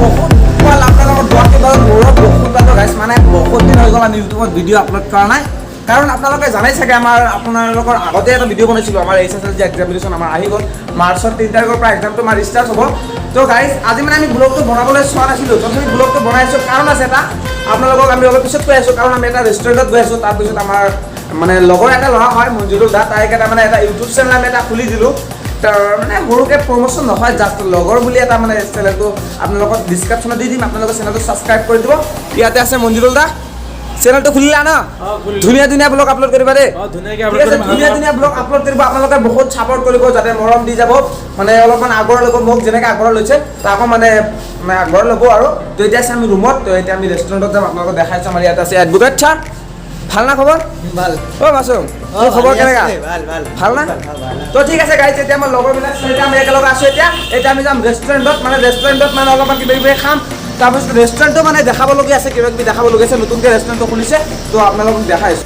বহুত আপোনালোকৰ দোৱাকে বাৰু মোৰো বহুত গাইছ মানে বহুত দিন হৈ গ'ল আমি ইউটিউবত ভিডিঅ' আপলোড কৰা নাই কাৰণ আপোনালোকে জানাই চাগে আপোনালোকৰ আগতে এটা ভিডিঅ' বনাইছিলোঁ আমাৰ HSLC এক্সামিনেশ্যন আমাৰ আহি গ'ল মাৰ্চৰ 3 তাৰিখৰ পৰা এক্সামটো আমাৰ ষ্টাৰ্ট হ'ব তো গাইছ আজি মানে আমি ব্লগটো বনাবলৈ চোৱা নাছিলোঁ তথাপি ব্লগটো বনাইছোঁ কাৰণ আছে এটা আপোনালোকক আমি অলপ পিছত কৈ আছোঁ কাৰণ আমি এটা ৰেষ্টুৰেণ্টত গৈ আছোঁ তাৰপিছত আমাৰ মানে লগৰ এটা ল'ৰা হয় মঞ্জুৰুল দা তাইক এটা মানে এটা ইউটিউব চেনেল আমি এটা খুলি দিলোঁ মানে সৰুকৈ প্ৰমোশ্যন নহয় জাষ্ট লগৰ বুলি এটা মানে চেনেলটো আপোনালোকক ডিছক্ৰিপশ্যনত দি দিম আপোনালোকে চেনেলটো ছাবস্ক্ৰাইব কৰি দিব ইয়াতে আছে মঞ্জুৰুল দা চেনেলটো খুলিলা ন ধুনীয়া ধুনীয়া ব্লগ আপলোড কৰিবা দেই ধুনীয়া ধুনীয়া ব্লগ আপলোড কৰিব আপোনালোকে বহুত ছাপোৰ্ট কৰিব যাতে মৰম দি যাব মানে অলপমান আগৰ ল'ব মোক যেনেকৈ আগৰ লৈছে তাকো মানে আগৰ ল'ব আৰু তো এতিয়া আছে আমি ৰুমত তো এতিয়া আমি ৰেষ্টুৰেণ্টত যাম আপোনালোকক দেখাইছোঁ আমাৰ ইয়াত আছে এডভোকেট ছাৰ ভাল না খবৰ ভাল মাছুম তোৰ খবৰ কেনেকা ভাল না তো ঠিক আছে গাইছ এতিয়া আমাৰ লগৰবিলাক এতিয়া আমি একেলগে আছোঁ এতিয়া আমি যাম ৰেষ্টুৰেণ্টত মানে অলপমান কিবা কিবি খাম তাৰপিছত ৰেষ্টুৰেণ্টটো মানে দেখাবলগীয়া আছে কিবা কিবি দেখাবলগীয়া আছে নতুনকৈ ৰেষ্টুৰেণ্টটো খুলিছে তো আপোনালোকক দেখাইছোঁ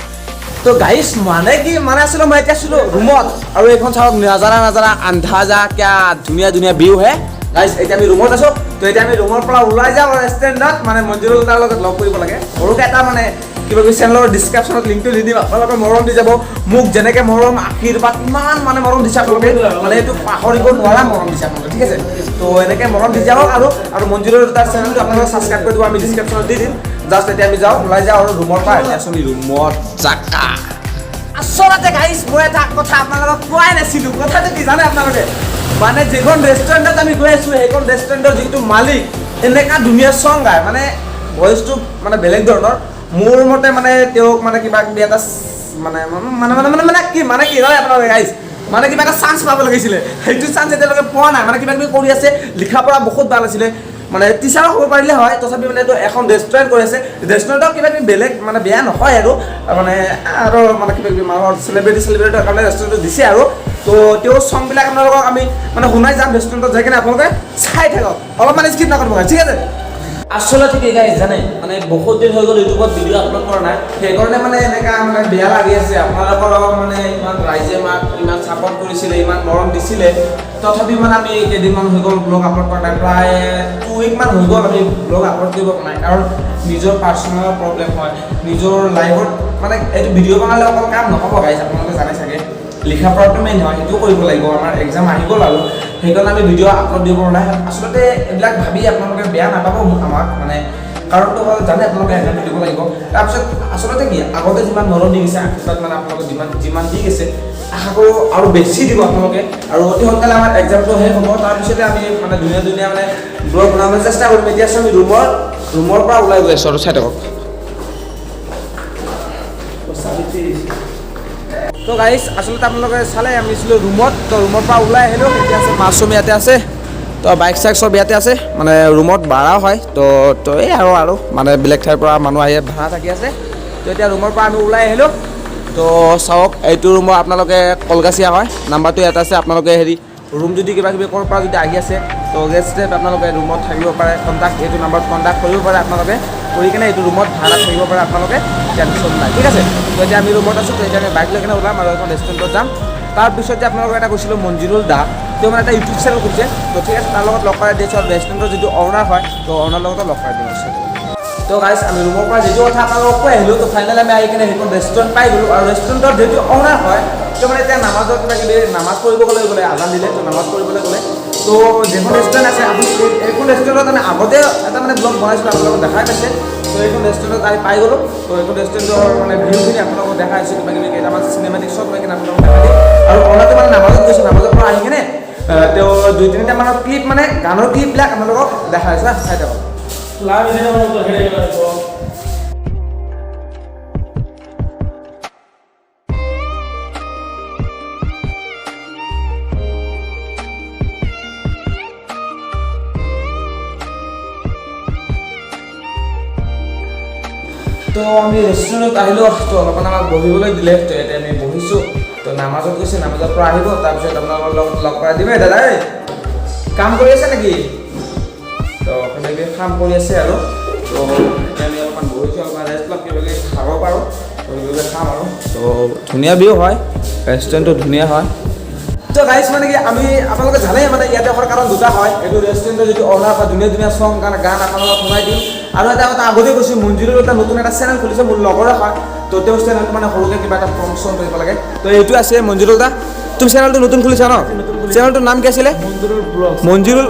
তো গাইছ মানে কি মানে আছিলোঁ মই এতিয়া আছিলোঁ ৰুমত আৰু এইখন চাওক নাজাৰা আন্ধাজা কিয়া ধুনীয়া ধুনীয়া ভিউ হে গাইছ এতিয়া আমি ৰুমত আছোঁ তো এতিয়া আমি ৰুমৰ পৰা ওলাই যাওঁ ৰেষ্টুৰেণ্টত মানে মঞ্জুৰুল দাৰ লগত লগ কৰিব লাগে সৰুকৈ এটা মানে কিবা কিবি চেনেলৰ ডিছক্ৰিপশ্যনত লিংকটো দি দিম আপোনালোকে মৰম দি যাব মোক যেনেকৈ মৰম আশীৰ্বাদ ইমান মানে মৰম দিছে আপোনালোকে মানে এইটো পাহৰিব নোৱাৰা মৰম দিছে আপোনালোকে ঠিক আছে তো এনেকৈ মৰম দি যাওক আৰু মঞ্জুৰুল দাৰ চেনেলটো আপোনালোকে ছাবস্ক্ৰাইব কৰি দিব আমি ডিছক্ৰিপশ্যনত দি দিম জাষ্ট এতিয়া আমি যাওঁ ওলাই যাওঁ আৰু ৰুমৰ পৰা এতিয়া আছোঁ ৰুমত জাকা আচলতে গাইছ মই এটা কথা আপোনালোকক কোৱাই নাছিলোঁ কথাটো কি জানে আপোনালোকে মানে যিখন ৰেষ্টুৰেণ্টত আমি গৈ আছোঁ সেইখন ৰেষ্টুৰেণ্টৰ যিটো মালিক এনেকুৱা ধুনীয়া চং গায় মানে ভইচটো মানে বেলেগ ধৰণৰ মোৰ মতে মানে তেওঁক মানে কিবা কিবি এটা মানে কি জানে আপোনালোকে গাইছ মানে কিবা এটা চান্স পাব লাগিছিলে সেইটো চান্স এতিয়ালৈকে পোৱা নাই মানে কিবা কিবি কৰি আছে লিখা পঢ়া বহুত ভাল আছিলে মানে টিচাৰো হ'ব পাৰিলে হয় তথাপি মানে এইটো এখন ৰেষ্টুৰেণ্ট কৰি আছে ৰেষ্টুৰেণ্টত কিবা কিবি বেলেগ মানে বেয়া নহয় আৰু মানে কিবা কিবি মানুহৰ চেলিব্ৰিটিৰ কাৰণে ৰেষ্টুৰেণ্টটো দিছে আৰু তো তেওঁৰ চংবিলাক আপোনালোকক আমি মানে শুনাই যাম ৰেষ্টুৰেণ্টত যাই কিনে আপোনালোকে চাই থাকক অলপমান স্কিপ নকৰিব ঠিক আছে আচলতে কি গাইছ জানে মানে বহুত দিন হৈ গ'ল ইউটিউবত ভিডিঅ' আপলোড কৰা নাই সেইকাৰণে মানে এনেকুৱা মানে বেয়া লাগি আছে আপোনালোকৰ মানে ইমান ৰাইজে আমাক ইমান ছাপোৰ্ট কৰিছিলে ইমান মৰম দিছিলে তথাপি মানে আমি কেইদিনমান হৈ গ'ল ব্লগ আপলোড কৰা নাই প্ৰায় 2 উইকমান হৈ গ'ল আমি ব্লগ আপলোড কৰিব পৰা নাই কাৰণ নিজৰ পাৰ্চনেল প্ৰব্লেম হয় নিজৰ লাইফত মানে এইটো ভিডিঅ' বনালে অকল কাম নহ'ব গাইছ আপোনালোকে জানে চাগে লিখা পঢ়াটো মেইন হয় সেইটোও কৰিব লাগিব আমাৰ এক্সাম আহি গ'ল আৰু সেইকাৰণে আমি ভিডিঅ' আপলোড দিব পৰা নাই আচলতে এইবিলাক ভাবি আপোনালোকে বেয়া নাপাব আমাক মানে কাৰণটো হ'ল জানে আপোনালোকে এক্সামটো দিব লাগিব তাৰপিছত আচলতে কি আগতে যিমান মৰম দি গৈছে আশীৰ্বাদ মানে আপোনালোকে যিমান দি গৈছে আশা কৰোঁ আৰু বেছি দিব আপোনালোকে আৰু অতি সোনকালে আমাৰ এক্সামটো শেষ হ'ব তাৰপিছতে আমি মানে ধুনীয়া মানে ব্লগ বনাবলৈ চেষ্টা কৰিম এতিয়া আছোঁ আমি ৰুমৰ পৰা ওলাই গৈ আছোঁ আৰু চাই থাকক তো গাইছ আচলতে আপোনালোকে চালে আমি আছিলোঁ ৰুমত তো ৰুমৰ পৰা ওলাই আহিলোঁ এতিয়া আছে মাছৰুম ইয়াতে আছে তো বাইক চাইক চব ইয়াতে আছে মানে ৰুমত ভাড়াও হয় তো এই আৰু মানে বেলেগ ঠাইৰ পৰা মানুহ আহি ভাড়া থাকি আছে তো এতিয়া ৰুমৰ পৰা আমি ওলাই আহিলোঁ তো চাওক এইটো ৰুমৰ আপোনালোকে কলগাছিয়া হয় নাম্বাৰটো ইয়াত আছে আপোনালোকে ৰুম যদি কিবা কিবি ক'ৰ পৰা যদি আহি আছে তো গেষ্ট আপোনালোকে ৰুমত থাকিব পাৰে এইটো নাম্বাৰত কণ্টেক্ট কৰিব পাৰে আপোনালোকে কৰি কিনে এইটো ৰুমত ভাড়া থাকিব পাৰে আপোনালোকে টেনশ্যন নাই ঠিক আছে তো এতিয়া আমি ৰুমত আছোঁ তো এতিয়া আমি বাইক লৈ কিনে ওলাম আৰু এখন ৰেষ্টুৰেণ্টত যাম তাৰপিছত যে আপোনালোকক এটা কৈছিলোঁ মঞ্জুৰুল দা তেওঁ মানে এটা ইউটিউব চেনেল খুলিছে তো ঠিক আছে তাৰ লগত লগ কৰাই দিছোঁ আৰু ৰেষ্টুৰেণ্টৰ যিটো অ'নাৰ হয় তো অ'নাৰ লগতো লগ কৰাই দিব আছে তো গাইছ আমি ৰুমৰ পৰা যিটো কথা আপোনালোকক কৈ আহিলোঁ তো ফাইনেলি আমি আহি কিনে সেইখন ৰেষ্টুৰেণ্ট পাই গ'লোঁ আৰু ৰেষ্টুৰেণ্টৰ যিটো অ'নাৰ হয় তো মানে এতিয়া নামাজৰ কিবা কিবি নামাজ পঢ়িবলৈ গ'লে আজান দিলে তো নামাজ পঢ়িবলৈ গ'লে তো যিখন ৰেষ্টুৰেণ্ট আছে আপুনি এইখন ৰেষ্টুৰেণ্টত আমি আগতে এটা মানে ব্লগ বনাইছিলোঁ আপোনালোকক দেখাই পাইছে তো এইখন ৰেষ্টুৰেণ্টত আমি পাই গ'লোঁ তো এইখন ৰেষ্টুৰেণ্টৰ মানে ভিউখিনি আপোনালোকক দেখাই আছোঁ কিবা কিবি কেইটামান চিনেমেটিক শ্বট লৈ কিনে আপোনালোকক দেখাই দিম আৰু অ'নাৰটো মানে নামাজত গৈছে নামাজৰ পৰা আহি কিনে তেওঁ 2-3টা মানৰ ক্লিপ মানে গানৰ ক্লিপবিলাক আপোনালোকক দেখাই আছোঁ চাই থাকক তো আমি ৰেষ্টুৰেণ্টত আহিলোঁ তো অলপমান আমাক বহিবলৈ দিলে তো এতিয়া আমি বহিছোঁ তো নামাজত গৈছে নামাজৰ পৰা আহিব তাৰপিছত আপোনালোকৰ লগত লগ কৰাই দিম দাদা কাম কৰি আছে নেকি তো কিবাকিবি কাম কৰি আছে আৰু তো এতিয়া আমি অলপমান বহিছোঁ অলপমান ৰেষ্ট ল'ম কিবাকিবি খাব পাৰোঁ তো কিবাকিবি খাম আৰু তো ধুনীয়া ভিউ হয় ৰেষ্টুৰেণ্টটো ধুনীয়া হয় তো গাইছ মানে কি আমি আপোনালোকে জানেই মানে ইয়াতে অহাৰ কাৰণ দুটা হয় এইটো ৰেষ্টুৰেণ্টৰ যিটো অনাৰ হয় ধুনীয়া ধুনীয়া চং গান আপোনালোকক শুনাই দিম আৰু এটা কথা আগতে কৈছোঁ মঞ্জুৰৰ এটা নতুন এটা চেনেল খুলিছে মোৰ লগৰে হয় তো তেওঁ চেনেলটো মানে সৰুকৈ কিবা এটা প্ৰমোশ্যন কৰিব লাগে তো এইটো আছে মঞ্জুৰৰ দা তুমি চেনেলটো নতুন খুলিছা ন চেনেলটোৰ নাম কি আছিলে মঞ্জুৰুল ব্লগ মঞ্জুৰুল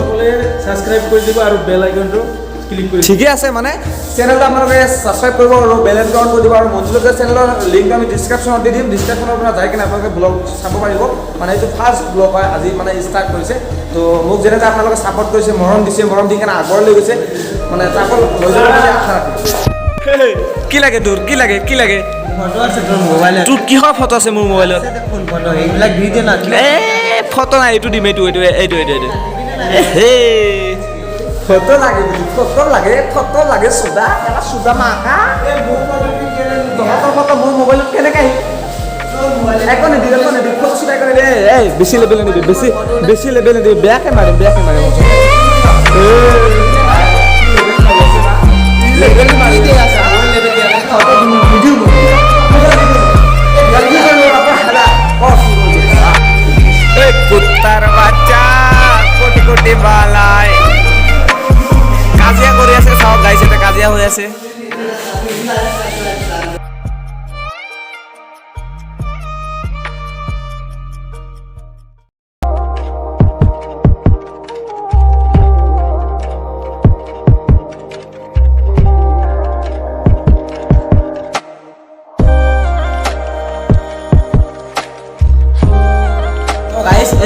সাবস্ক্ৰাইব কৰি দিব আৰু বেল আইকনটো ক্লিক কৰি ঠিকে আছে মানে চেনেলটো আপোনালোকে ছাবস্ক্ৰাইব কৰিব আৰু বেল আইকন কৰি দিব আৰু মঞ্জুলৰ চেনেলৰ লিংক আমি ডিছক্ৰিপশ্যনত দি দিম ডিছক্ৰিপশ্যনৰ পৰা যাই কিনে আপোনালোকে ব্লগ চাব পাৰিব মানে এইটো ফাৰ্ষ্ট ব্লগ হয় আজি মানে ষ্টাৰ্ট কৰিছে তো মোক যেনেকৈ আপোনালোকে ছাপৰ্ট কৰিছে মৰম দিছে মৰম দি কিনে আগৰ লৈ গৈছে মানে তাকো লৈ যাব বুলি আশা ৰাখিছোঁ কি লাগে তোৰ কি লাগে কি লাগে ফটো আছে তোৰ মোবাইলত তোৰ কিহৰ ফটো আছে মোৰ মোবাইলত কোন ফটো এইবিলাক ভিডিঅ' না এই ফটো নাই এইটো দিম এইটো হে ফটো লাগে চুদা এটা চুদা মাকা তহঁতৰ ফটো মোৰ মোবাইলত কেনেকৈ আহিল একো নিদিবি ফটো চুদা কৰি দে এই বেছি লেবেল নিদিবি বেছি লেবেল নিদিবি বেয়াকৈ মাৰিম লেবেল মাৰি দিয়া আছে কুত্তাৰ বাচ্চা কোটি কোটি বালাই কাজিয়া কৰি আছে চাওক গাইছে কাজিয়া হৈ আছে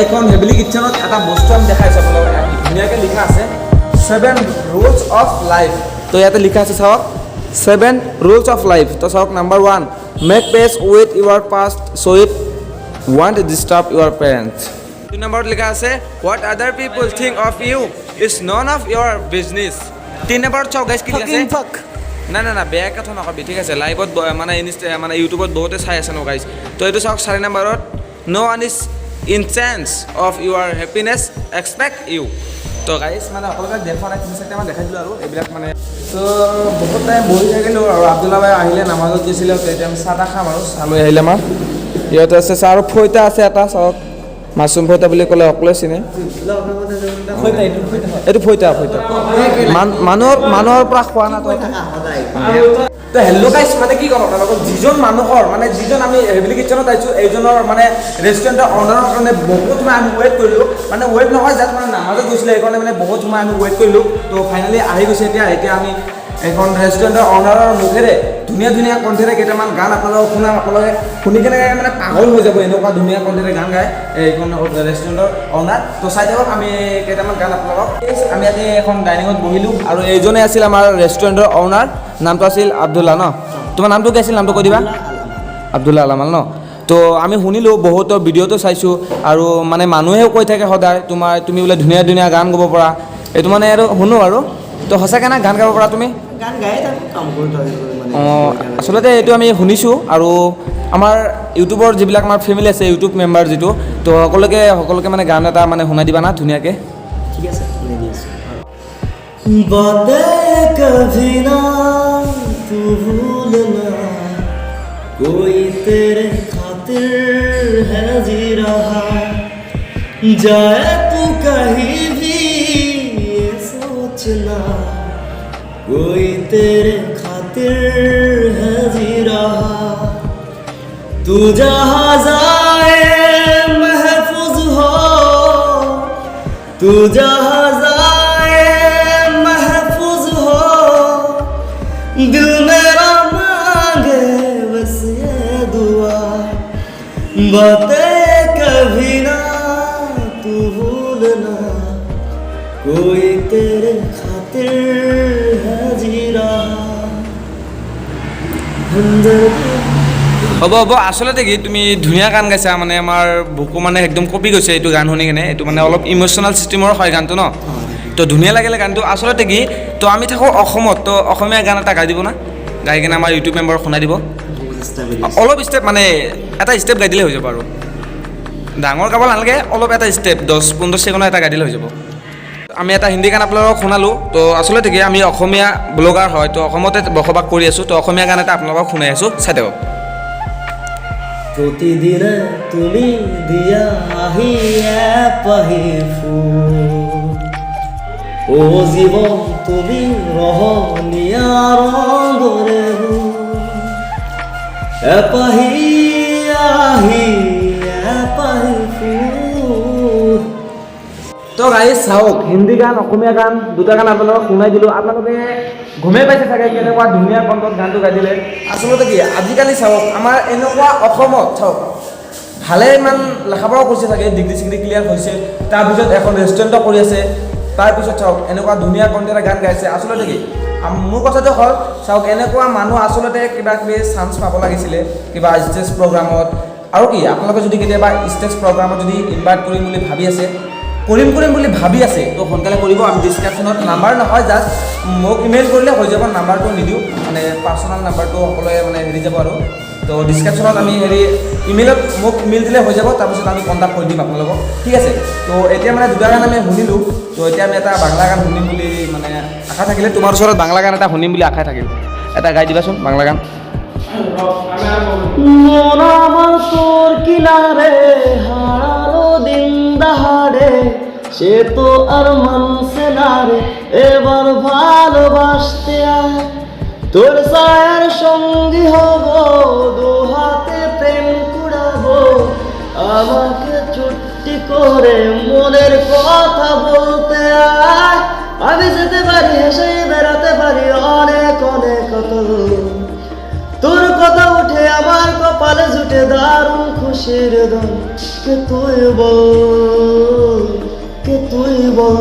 এইখন হেভেলি কিটচেনত এটা বস্তু আমি দেখাইছোঁ আপোনালোকক ধুনীয়াকৈ লিখা আছে 7 rules of life তো ইয়াতে লিখা আছে চাওক 7 rules of life তো চাওক number 1 make peace with your past so' it won't disturb your parents 2 নম্বৰত লিখা আছে what other people think of you is none of your business 3 নম্বৰত চাওক গাইছ কি লিখা আছে না বেয়া কথা নকবি ঠিক আছে লাইভত মানে ইউটিউবত বহুতে চাই আছে ন গাইছ তো এইটো চাওক 4 নম্বৰত no' one is in chance of your happiness expect you তো গাইছ মানে অকলকে দেখুৱা নাই 3-4টামান দেখাই দিলোঁ আৰু এইবিলাক মানে তো বহুত টাইম বহি থাকিলোঁ আৰু আব্দুল্লা ভাই আহিলে নামাজত গৈছিলে তেতিয়া আমি চাহ খাম আৰু চাহ লৈ আহিলে আমাৰ ইয়াতে আছে চাহ আৰু ফৈতা আছে এটা চাওক মাছৰুম ফৈতা বুলি ক'লে অকলে চিনে এইটো ফৈতা মানুহৰ পৰা খোৱা না তো হেল্ল' গাইছ মানে কি ক'ম আপোনালোকক যিজন মানুহৰ মানে যিজন আমি হেভেলি কিটচেনত আহিছোঁ এইজনৰ মানে ৰেষ্টুৰেণ্টৰ অনাৰৰ কাৰণে বহুত সময় আমি ৱেইট কৰিলোঁ মানে ৱেইট নহয় যাত মানে নামাজত গৈছিলে সেইকাৰণে মানে বহুত সময় আমি ৱেইট কৰিলোঁ তো ফাইনেলি আহি গৈছে এতিয়া আমি এখন ৰেষ্টুৰেণ্টৰ অনাৰৰ মুখেৰে ধুনীয়া কণ্ঠেৰে কেইটামান গান আপোনালোকক শুনাম আপোনালোকে শুনি কেনে মানে পাগল হৈ যাব এনেকুৱা ধুনীয়া কণ্ঠেৰে গান গায় এইখন ৰেষ্টুৰেণ্টৰ অনাৰ তো চাই থাকক আমি কেইটামান গান আপোনালোকক আমি ইয়াতে এখন ডাইনিঙত বহিলোঁ আৰু এইজনে আছিল আমাৰ ৰেষ্টুৰেণ্টৰ অনাৰ নামটো আছিল আব্দুল্লা ন তোমাৰ নামটো কি আছিল নামটো কৈ দিবা আব্দুল্লা আলামাল ন তো আমি শুনিলোঁ বহুতৰ ভিডিঅ'টো চাইছোঁ আৰু মানে মানুহেও কৈ থাকে সদায় তুমি বোলে ধুনীয়া গান গাব পৰা এইটো মানে আৰু শুনো আৰু তো সঁচাকৈ না গান গাব পৰা তুমি গান গাই থাকোঁ কাম কৰি থাকোঁ অঁ আচলতে এইটো আমি শুনিছোঁ আৰু আমাৰ ইউটিউবৰ যিবিলাক আমাৰ ফেমিলি আছে ইউটিউব মেম্বাৰ যিটো তো সকলোকে মানে গান এটা মানে শুনাই দিবা না ধুনীয়াকৈ ঠিক আছে শুনাই দি আছোঁ बातें कभी ना तू भूलना कोई तेरे खातिर है जी रहा जाए तू कहीं भी ये सोचना कोई तेरे खातिर है जी रहा तू जहाँ जाए महफूज हो तू जहाँ दिल मेरा मांगे बस ये दुआ बातें कभी ना तू भूलना कोई तेरे खातिर है जी रहा হ'ব আচলতে কি তুমি ধুনীয়া গান গাইছা মানে আমাৰ বুকু মানে একদম কপি গৈছে এইটো গান শুনি কিনে এইটো মানে অলপ ইম'চনেল চিষ্টেমৰ হয় গানটো ন তো ধুনীয়া লাগিলে গানটো আচলতে কি তো আমি থাকোঁ অসমত তো অসমীয়া গান এটা গাই দিব না গাই কিনে আমাৰ ইউটিউব মেম্বাৰক শুনাই দিব অলপ ষ্টেপ মানে এটা ষ্টেপ গাই দিলে হৈ যাব আৰু ডাঙৰ গাব নালাগে অলপ এটা ষ্টেপ 10-15 ছেকেণ্ডৰ এটা গাই দিলে হৈ যাব আমি এটা হিন্দী গান আপোনালোকক শুনালোঁ তো আচলতে কি আমি অসমীয়া ব্লগাৰ হয় তো অসমতে বসবাস কৰি আছোঁ তো অসমীয়া গান এটা আপোনালোকক শুনাই আছোঁ চাই থাকক প্ৰতিদিনে তুমি দিয়া আহি এপাহি ফুল ও জীৱন তুমি ৰহনীয়া ৰঙৰে এপাহি আহি এপাহি ফুল। তো গাইজ চাওক, হিন্দী গান অসমীয়া গান দুটা গান আপোনালোকক শুনাই দিলোঁ। আপোনালোকে গমেই পাইছে চাগে কেনেকুৱা ধুনীয়া কণ্ঠত গানটো গাই দিলে। আচলতে কি আজিকালি চাওক আমাৰ এনেকুৱা অসমত চাওক ভালে ইমান লেখা পঢ়াও কৰিছে চাগে, ডিগ্ৰী চিগ্ৰী ক্লিয়াৰ হৈছে, তাৰপিছত এখন ৰেষ্টুৰেণ্টো কৰি আছে, তাৰপিছত চাওক এনেকুৱা ধুনীয়া কণ্ঠেৰে গান গাইছে। আচলতে কি মোৰ কথাটো হ'ল চাওক এনেকুৱা মানুহ আচলতে কিবা কিবি চান্স পাব লাগিছিলে কিবা ষ্টেজ প্ৰগ্ৰামত। আৰু কি আপোনালোকে যদি কেতিয়াবা ষ্টেজ প্ৰগ্ৰামত যদি ইনভাইট কৰিম বুলি ভাবি আছে, কৰিম বুলি ভাবি আছে, তো সোনকালে কৰিব। আমি ডিছক্ৰিপশ্যনত নাম্বাৰ নহয়, জাষ্ট মোক ইমেইল কৰিলে হৈ যাব। নাম্বাৰটো নিদিওঁ, মানে পাৰ্চনেল নাম্বাৰটো সকলোৱে মানে হেৰি যাব আৰু। তো ডিছক্ৰিপশ্যনত আমি ইমেইলত মোক ইমেইল দিলে হৈ যাব, তাৰপিছত আমি কণ্টেক্ট কৰি দিম আপোনালোকক, ঠিক আছে। তো এতিয়া মানে দুটা গান আমি শুনিলোঁ, তো এতিয়া আমি এটা বাংলা গান শুনিম বুলি মানে আশা থাকিলে। তোমাৰ ওচৰত বাংলা গান এটা শুনিম বুলি আশা থাকিল, এটা গাই দিবাচোন বাংলা গান। মন আমার তোর কিনারে হারালো দিন দাহাড়ে, সে তো আর মানছে না রে এবার ভালোবাসতে আয়, তোর ছায়ার সঙ্গী হব, দু হাতে প্রেম কুড়াবো, আমাকে চুট্টি করে মনের কথা বলতে আয়, আমি যেতে পারি হেসে বেড়াতে পারি অনেক অনেক কত, তোর কথা উঠে আমার কপালে জুটে দারুণ খুশির দল, কে তুই বল, কে তুই বল।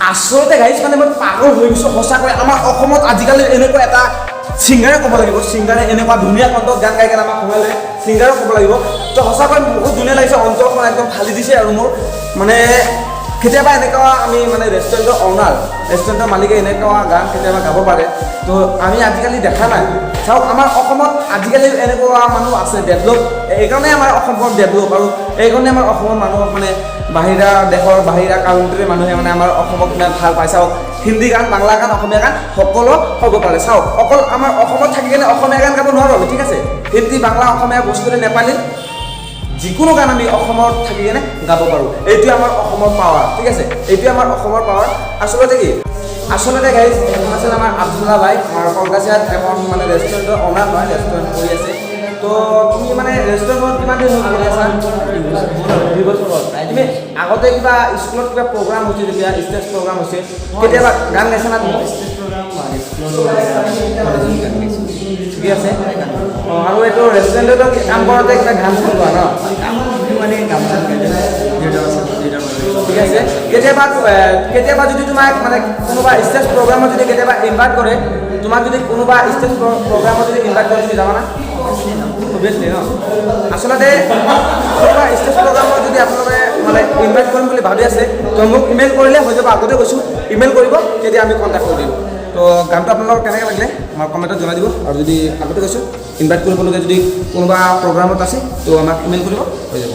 আচলতে গাইজ মানে মই পাগল হৈ গৈছোঁ সঁচাকৈ। আমাৰ অসমত আজিকালি এনেকুৱা এটা ছিংগাৰে ক'ব লাগিব, ছিংগাৰে এনেকুৱা ধুনীয়া কণ্ঠত গান গাই কেনে আমাক শুনালে, ছিংগাৰে ক'ব লাগিব। তো সঁচাকৈ বহুত ধুনীয়া লাগিছে, অন্তৰখন একদম ফালি দিছে। আৰু মোৰ মানে কেতিয়াবা এনেকুৱা আমি মানে ৰেষ্টুৰেণ্টৰ অনাৰ, ৰেষ্টুৰেণ্টৰ মালিকে এনেকুৱা গান কেতিয়াবা গাব পাৰে, তো আমি আজিকালি দেখা নাই। চাওক আমাৰ অসমত আজিকালি এনেকুৱা মানুহ আছে ডেভেলপ, এইকাৰণে আমাৰ অসমখন ডেভেলপ, আৰু এইকাৰণে আমাৰ অসমৰ মানুহক মানে বাহিৰা দেশৰ বাহিৰা কাউণ্ট্ৰিৰ মানুহে মানে আমাৰ অসমক ইমান ভাল পায়। চাওক হিন্দী গান, বাংলা গান, অসমীয়া গান সকলো হ'ব পাৰে। চাওক অকল আমাৰ অসমত থাকি কেনে অসমীয়া গান গাব নোৱাৰোঁ আমি, ঠিক আছে। হিন্দী, বাংলা, অসমীয়া, ভোজপুৰী, নেপালী যিকোনো গান আমি অসমত থাকি কেনে গাব পাৰোঁ। এইটোৱে আমাৰ অসমৰ পাৱাৰ, ঠিক আছে। এইটোৱে আমাৰ অসমৰ পাৱাৰ। আচলতে কি আচলতে গাইজ এখন আছিল আমাৰ আব্দুল্লা ভাই, আমাৰ কলকাতাত এখন মানে ৰেষ্টুৰেণ্টৰ অনাৰ হয়, ৰেষ্টুৰেণ্ট কৰি আছে। তো তুমি মানে ৰেষ্টুৰেণ্টত কিমান দিন কৰি আছা? 2 বছৰ হ'ল। তুমি আগতে কিবা স্কুলত কিবা প্ৰগ্ৰাম হৈছে, যেতিয়া ষ্টেজ প্ৰগ্ৰাম হৈছে কেতিয়াবা গান গাইছা না তুমি? ঠিকে আছে। অঁ, আৰু এইটো ৰেষ্টুৰেণ্টত কাম কৰোঁতে কিবা গান চান গোৱা ন? ঠিক আছে। কেতিয়াবা যদি তোমাক মানে কোনোবা ষ্টেজ প্ৰগ্ৰামত যদি কেতিয়াবা ইনভাইট কৰে, তোমাক যদি কোনোবা ষ্টেজ প্ৰগ্ৰামত যদি ইনভাইট কৰে, তুমি যাবা না? অভিয়াছলি ন। আচলতে কোনোবা ষ্টেজ প্ৰগ্ৰামত যদি আপোনালোকে মানে ইনভাইট কৰিম বুলি ভাবি আছে, তো মোক ইমেইল কৰিলে হৈ যাব। আগতে কৈছোঁ ইমেইল কৰিব, তেতিয়া আমি কণ্টেক্ট কৰি দিম। তো গানটো আপোনালোকক কেনেকৈ লাগিলে আমাৰ কমেণ্টত জনাই দিব। আৰু যদি আগতে কৈছোঁ ইনভাইট কৰিবলগীয়া যদি কোনোবা প্ৰগ্ৰামত আছে, তো আমাক ইমেইল কৰিব, হৈ যাব।